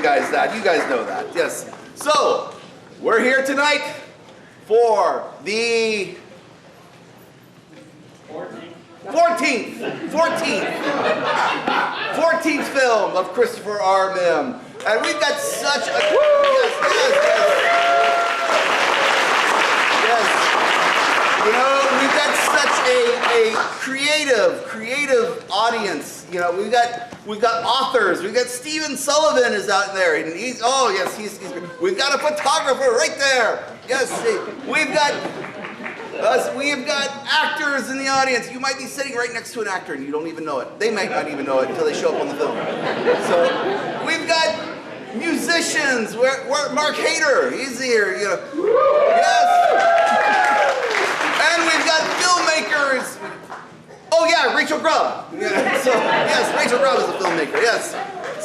you guys that. You guys know that. Yes. So, we're here tonight for the 14th film of Christopher R. Mihm. And we've got such a... Yes. You know, we've got such a creative audience. You know, we've got authors. We've got Stephen Sullivan is out there, and he's we've got a photographer right there. Yes, we've got actors in the audience. You might be sitting right next to an actor and you don't even know it. They might not even know it until they show up on the film. So we've got musicians. We're Mark Hader, he's here. You know, yes. And we've got filmmakers. Oh yeah, Rachel Grubb. Yeah, so yes, Rachel Grubb is a filmmaker. Yes.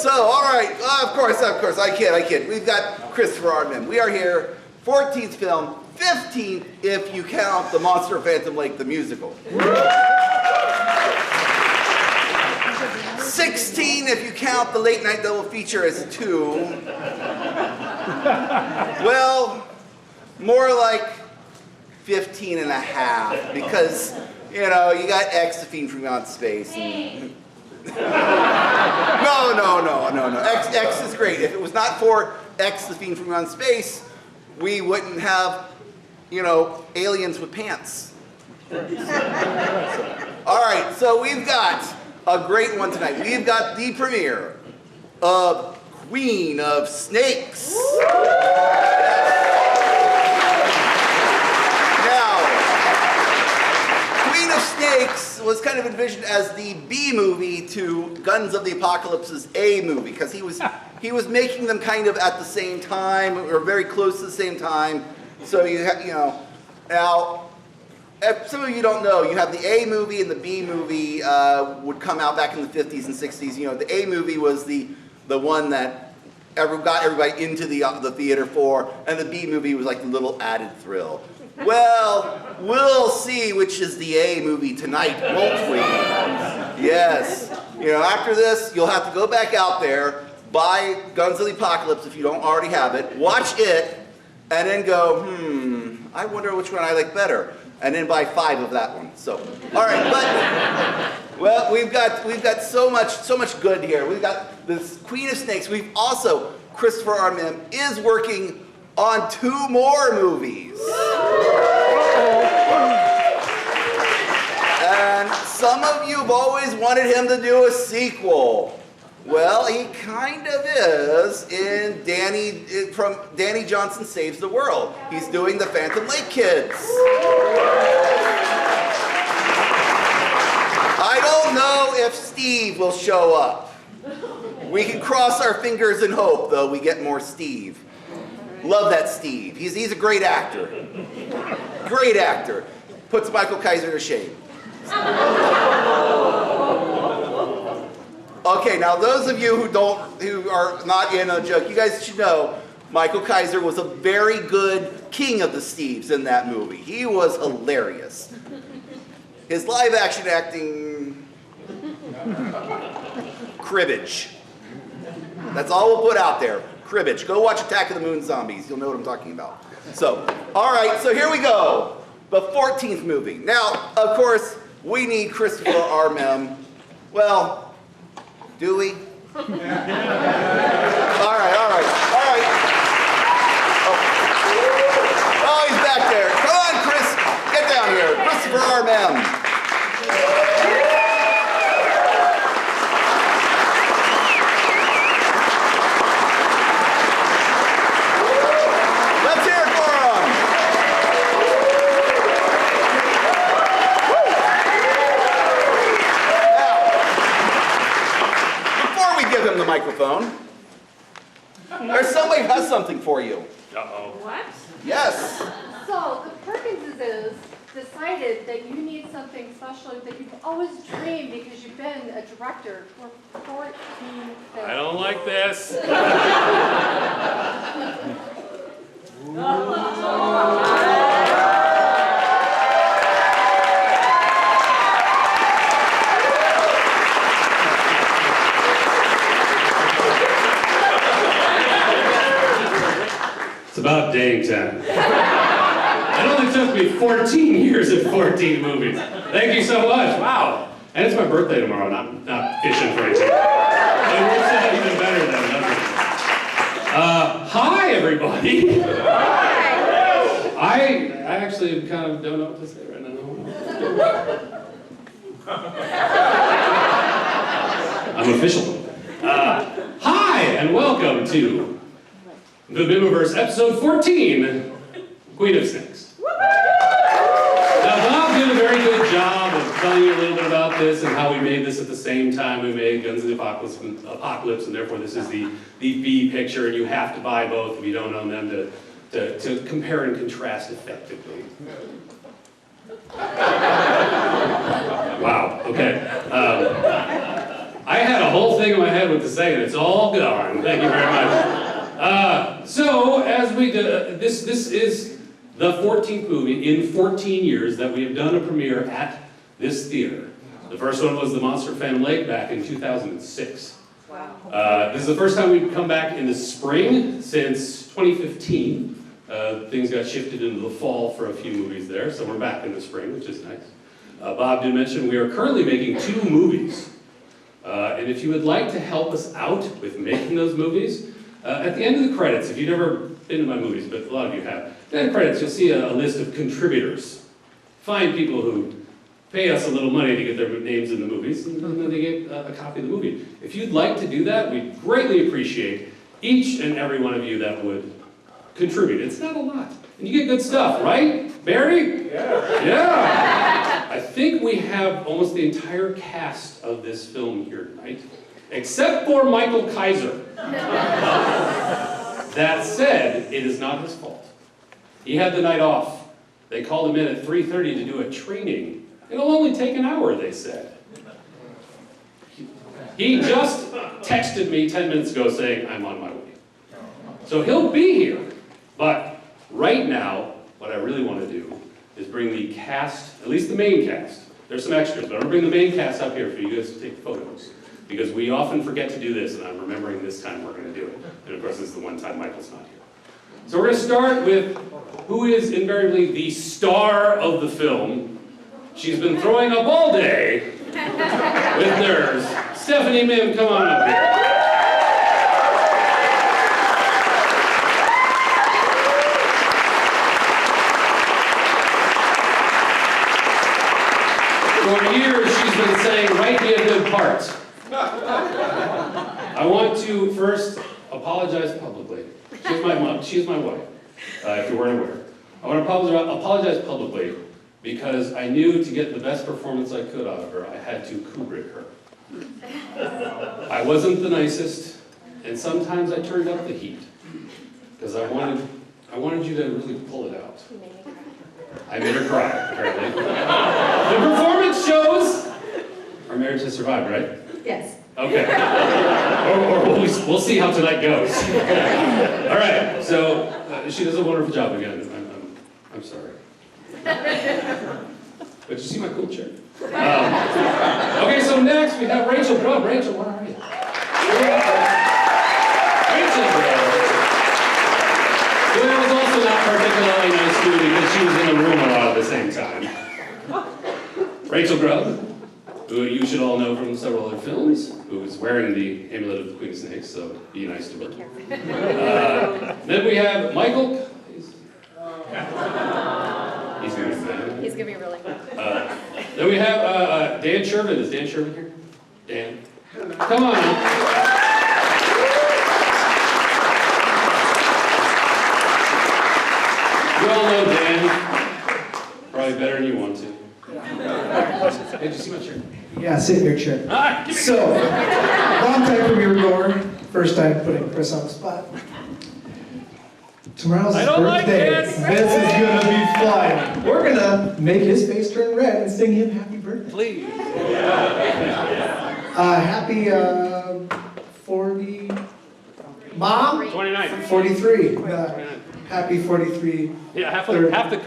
So all right, of course, I kid. We've got Christopher R. Mihm. We are here, 14th film, 15th if you count the Monster of Phantom Lake the musical. 16 if you count the late night double feature as 2. Well, more like 15 and a half because, you know, you got X the Fiend from Beyond Space. And... No. X is great. If it was not for X the Fiend from Beyond Space, we wouldn't have, you know, aliens with pants. All right, so we've got a great one tonight. We've got the premiere of Queen of Snakes. Now, Queen of Snakes was kind of envisioned as the B movie to Guns of the Apocalypse's A movie because he was making them kind of at the same time or very close to the same time. So you know, now. If some of you don't know, you have the A movie and the B movie would come out back in the 50s and 60s. You know, the A movie was the one that got everybody into the theater for, and the B movie was like the little added thrill. Well, we'll see which is the A movie tonight, won't we? Yes. You know, after this, you'll have to go back out there, buy Guns of the Apocalypse if you don't already have it, watch it, and then go, I wonder which one I like better. And then buy 5 of that one. So, all right, but well, we've got so much good here. We've got this Queen of Snakes. We've also Christopher R. Mihm is working on 2 more movies. And some of you have always wanted him to do a sequel. Well, he kind of is in Danny Johnson Saves the World. He's doing the Phantom Lake Kids. I don't know if Steve will show up. We can cross our fingers and hope, though, we get more Steve. Love that Steve. He's a great actor. Great actor. Puts Michael Kaiser to shame. Okay, now those of you who are not in a joke, you guys should know Michael Kaiser was a very good king of the Steves in that movie. He was hilarious. His live action acting, cribbage. That's all we'll put out there, cribbage. Go watch Attack of the Moon Zombies, you'll know what I'm talking about. So, all right, so here we go. The 14th movie. Now, of course, we need Christopher R. Mihm. Well, do we? All right. Oh, he's back there. Come on, Chris. Get down here. Christopher R. Mihm. Let's hear it for him. Give him the microphone. There's somebody who has something for you. Uh-oh. What? Yes. So the Perkinses decided that you need something special that you've always dreamed because you've been a director for 14 films. I don't like this. about dang time. It only took me 14 years and 14 movies. Thank you so much. Wow. And it's my birthday tomorrow, and I'm not fishing for anything. It works out even better than nothing. Hi, everybody. I actually kind of don't know what to say right now. I'm official. Hi, and welcome to the Mimiverse episode 14, Queen of Snakes. Now, Bob did a very good job of telling you a little bit about this and how we made this at the same time we made Guns of the Apocalypse, and therefore this is the B picture, and you have to buy both if you don't own them to compare and contrast effectively. Wow, okay. I had a whole thing in my head what to say, and it's all gone. Thank you very much. So, as we did, this is the 14th movie in 14 years that we have done a premiere at this theater. The first one was The Monster of Phantom Lake back in 2006. Wow. This is the first time we've come back in the spring since 2015. Things got shifted into the fall for a few movies there, so we're back in the spring, which is nice. Bob did mention we are currently making 2 movies. And if you would like to help us out with making those movies, at the end of the credits, if you've never been to my movies, but a lot of you have, at the end of the credits you'll see a list of contributors. Find people who pay us a little money to get their names in the movies, and then they get a copy of the movie. If you'd like to do that, we'd greatly appreciate each and every one of you that would contribute. It's not a lot. And you get good stuff, right? Barry? Yeah. I think we have almost the entire cast of this film here tonight, except for Michael Kaiser. That said, it is not his fault. He had the night off. They called him in at 3:30 to do a training. It'll only take an hour, they said. He just texted me 10 minutes ago saying, I'm on my way. So he'll be here. But right now, what I really want to do is bring the cast, at least the main cast. There's some extras, but I'm going to bring the main cast up here for you guys to take photos. Because we often forget to do this, and I'm remembering this time we're going to do it. And of course, this is the one time Michael's not here. So we're going to start with who is invariably the star of the film. She's been throwing up all day with nerves. Stephanie Mihm, come on up here. For years, she's been saying, write me a good part. I want to first apologize publicly. She's my mom, she's my wife, if you weren't aware. I want to apologize publicly because I knew to get the best performance I could out of her, I had to Kubrick her. I wasn't the nicest, and sometimes I turned up the heat because I wanted you to really pull it out. I made her cry, apparently. The performance shows our marriage has survived, right? Yes. Okay. Or we'll see how tonight goes. All right. So she does a wonderful job again. I'm sorry. But you see my cool chair. Okay. So next we have Rachel Grubb. Rachel, where are you? Rachel Grubb. It was also not particularly nice too because she was in the room a lot at the same time. Rachel Grubb, who you should all know from several other films, who is wearing the amulet of the Queen of Snakes, so be nice to her. Then we have Michael. He's going to He's going to be really good. Then we have Dan Sherman. Is Dan Sherman here? Dan? Come on. You all know Dan. Probably better than you want to. Hey, did you see my shirt? Yeah, sit in your chair. So, long time premiere goer, first time putting Chris on the spot. Tomorrow's his birthday. This is gonna be fun. We're gonna make his face turn red and sing him happy birthday. Please. Happy 40. Mom? 29. 43. Happy 43. Yeah, half the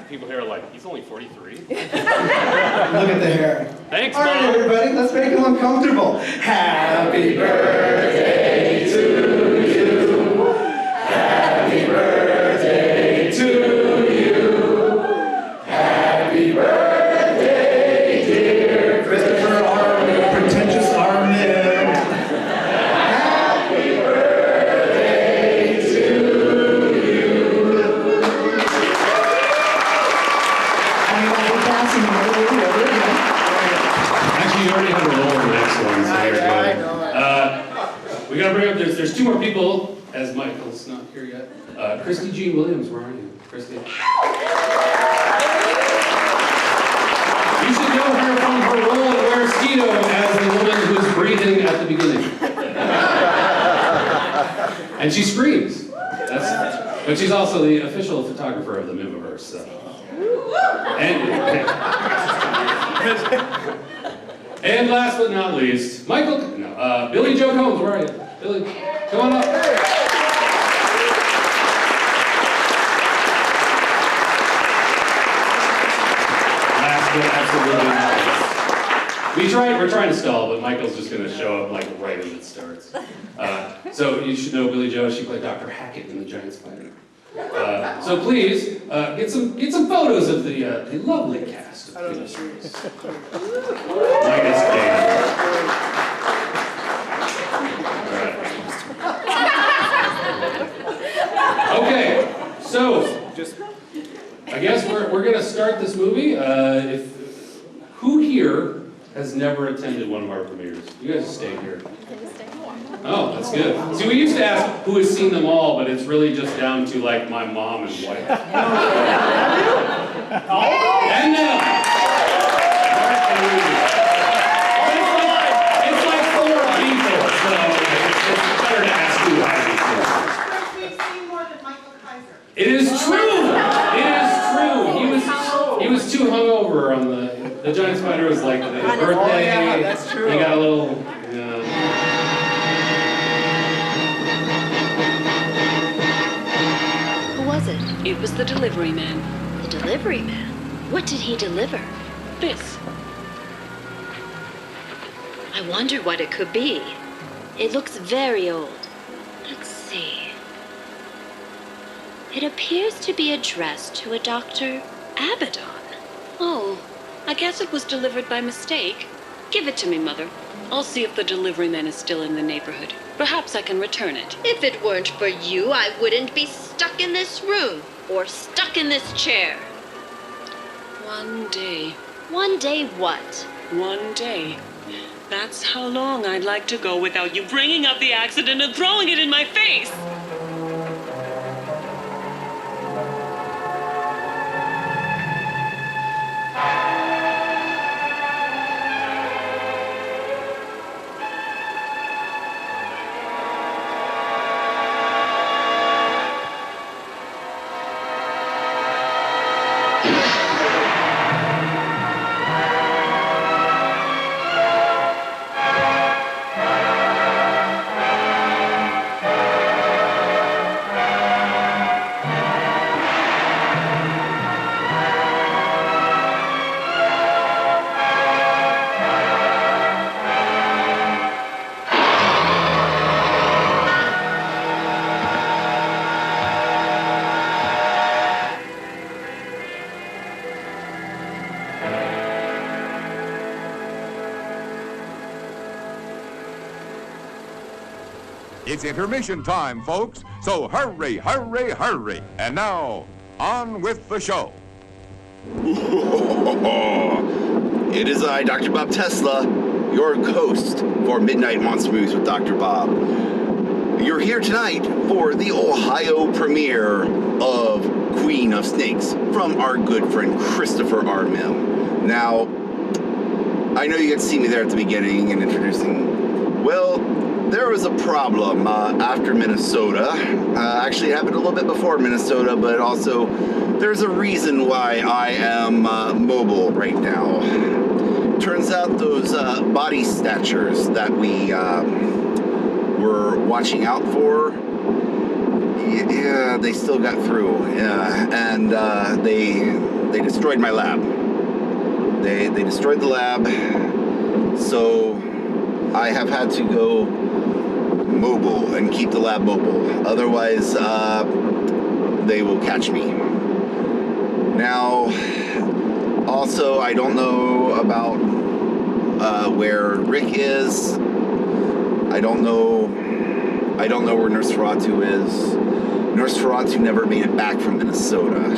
people here are like, he's only 43. Look at the hair. Thanks, All right, Mom. everybody, let's make him uncomfortable. Happy birthday to you. Happy birthday there's two more people, as Michael's not here yet. Christy Jean Williams, where are you? Christy? You should know her from her role at Weresquito as the woman who was breathing at the beginning. And she screams. But she's also the official photographer of the Mihmiverse. So. And last but not least, Billy Joe Combs, where are you? Billy, come on up. Last but absolutely not least. We're trying to stall, but Michael's just going to show up like right as it starts. So you should know Billy Joe. She played Dr. Hackett in The Giant Spider. So please get some photos of the lovely cast of the series. Minus Dan. Okay, so I guess we're gonna start this movie. Who here has never attended one of our premieres? You guys stay here. Oh, that's good. See, we used to ask who has seen them all, but it's really just down to like my mom and wife. And now. It's like 4 people, so it's better to ask who hasn't seen them. We've seen more than Michael Kaiser. It is true. It is true. He was too hungover on the Giant Spider was like his birthday. Oh, yeah, that's true. He got a little. Who was it? It was the delivery man. The delivery man? What did he deliver? This. I wonder what it could be. It looks very old. Let's see. It appears to be addressed to a Dr. Abaddon. Oh, I guess it was delivered by mistake. Give it to me, Mother. I'll see if the delivery man is still in the neighborhood. Perhaps I can return it. If it weren't for you, I wouldn't be stuck in this room or stuck in this chair. One day. One day what? One day. That's how long I'd like to go without you bringing up the accident and throwing it in my face. It's intermission time, folks, so hurry, hurry, hurry. And now, on with the show. It is I, Dr. Bob Tesla, your host for Midnight Monster Movies with Dr. Bob. You're here tonight for the Ohio premiere of Queen of Snakes from our good friend Christopher R. Mihm. Now, I know you get to see me there at the beginning and introducing, well, there was a problem after Minnesota. Actually, it happened a little bit before Minnesota, but also there's a reason why I am mobile right now. Turns out those body snatchers that we were watching out for, yeah, they still got through, and they destroyed my lab. They destroyed the lab, so I have had to go mobile and keep the lab mobile. Otherwise, they will catch me. Now, also, I don't know about where Rick is. I don't know where Nosferatu is. Nosferatu never made it back from Minnesota.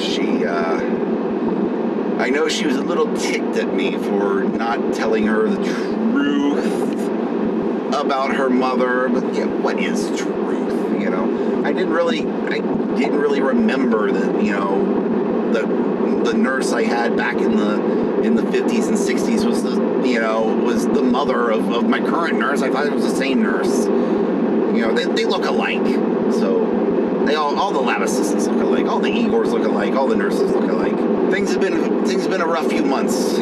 I know she was a little ticked at me for not telling her the truth about her mother, but yeah, what is truth? You know, I didn't really remember that. You know, the nurse I had back in the 50s and 60s was the mother of my current nurse. I thought it was the same nurse. You know, they look alike. So all the lab assistants look alike. All the Igors look alike. All the nurses look alike. Things have been a rough few months.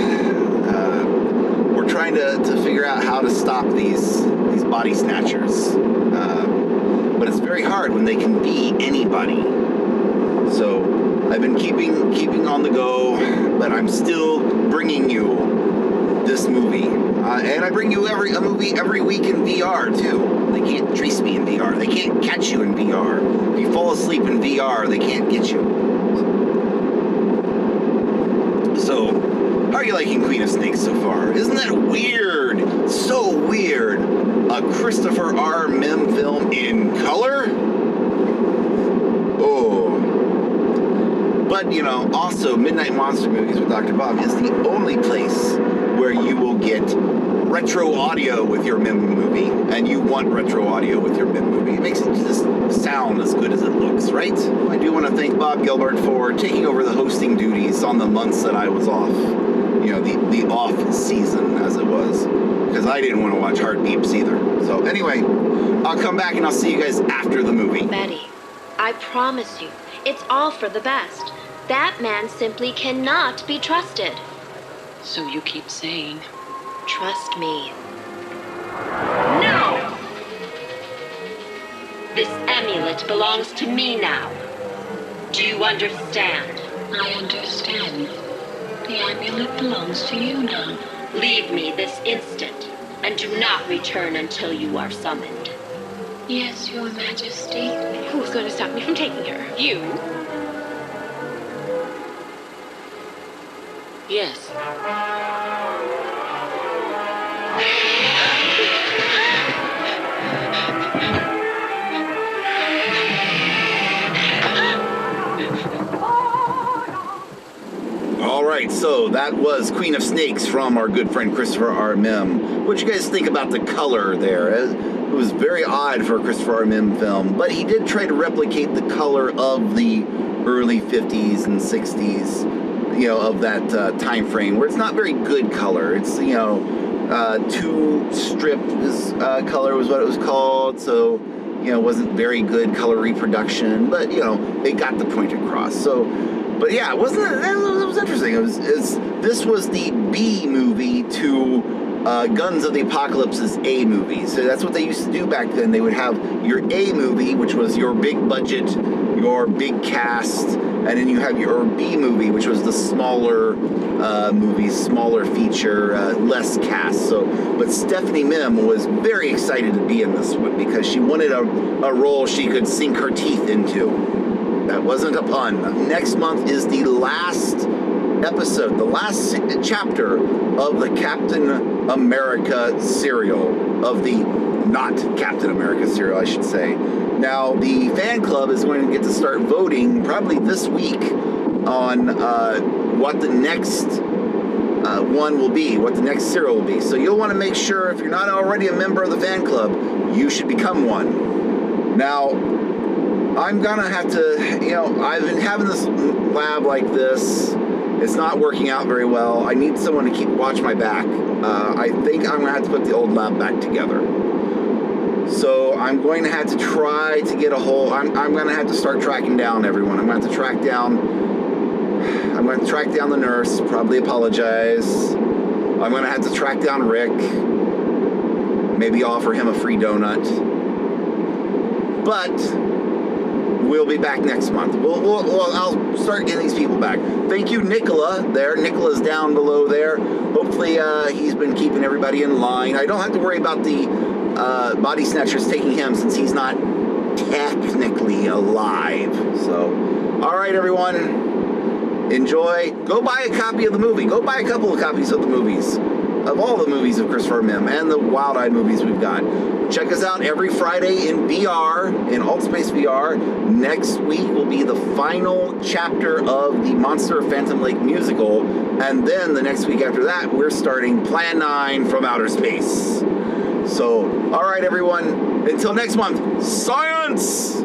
We're trying to figure out how to stop these body snatchers. But it's very hard when they can be anybody. So I've been keeping on the go, but I'm still bringing you this movie. And I bring you a movie every week in VR, too. They can't trace me in VR. They can't catch you in VR. If you fall asleep in VR, they can't get you. So, how are you liking Queen of Snakes so far? Isn't that weird? So weird. A Christopher R. Mihm film in color? Oh. But, you know, also, Midnight Monster Movies with Dr. Bob is the only place where you will get retro audio with your Mihm movie, and you want retro audio with your Mihm movie. It makes it just sound as good as it looks, right? I do want to thank Bob Gilbert for taking over the hosting duties on the months that I was off. You know, the off season, as it was. Because I didn't want to watch Heart Beeps either. So anyway, I'll come back and I'll see you guys after the movie. Betty, I promise you, it's all for the best. That man simply cannot be trusted. So you keep saying. Trust me. No! This amulet belongs to me now. Do you understand? I understand. The amulet belongs to you now. Leave me this instant, and do not return until you are summoned. Yes, Your Majesty. Who's going to stop me from taking her? You? Yes. All right, so that was Queen of Snakes from our good friend Christopher R. Mihm. What do you guys think about the color there? It was very odd for a Christopher R. Mihm film, but he did try to replicate the color of the early 50s and 60s, you know, of that time frame, where it's not very good color. It's, you know, two-strip color was what it was called, so, you know, it wasn't very good color reproduction, but, you know, it got the point across. So, but yeah, it was interesting. This was the B movie to Guns of the Apocalypse's A movie. So that's what they used to do back then. They would have your A movie, which was your big budget, your big cast, and then you have your B movie, which was the smaller movies, smaller feature, less cast. So, but Stephanie Mihm was very excited to be in this one because she wanted a role she could sink her teeth into. That wasn't a pun. Next month is the last episode, the last chapter of the Captain America serial, of the not Captain America serial, I should say. Now, the fan club is going to get to start voting probably this week on what the next one will be, what the next serial will be. So you'll want to make sure, if you're not already a member of the fan club, you should become one. Now, I'm gonna have to, you know, I've been having this lab like this. It's not working out very well. I need someone to watch my back. I think I'm gonna have to put the old lab back together. So I'm going to have to try to get a hold. I'm gonna have to start tracking down everyone. I'm going to have to track down the nurse. Probably apologize. I'm gonna have to track down Rick. Maybe offer him a free donut. But we'll be back next month. I'll start getting these people back. Thank you, Nicola, there. Nicola's down below there. Hopefully, he's been keeping everybody in line. I don't have to worry about the body snatchers taking him since he's not technically alive. So, all right, everyone. Enjoy. Go buy a copy of the movie. Go buy a couple of copies of the movies. Of all the movies of Christopher Mihm and the Wild Eye movies we've got. Check us out every Friday in VR, in AltSpace VR. Next week will be the final chapter of the Monster of Phantom Lake musical. And then the next week after that, we're starting Plan 9 from Outer Space. So, all right, everyone. Until next month, science!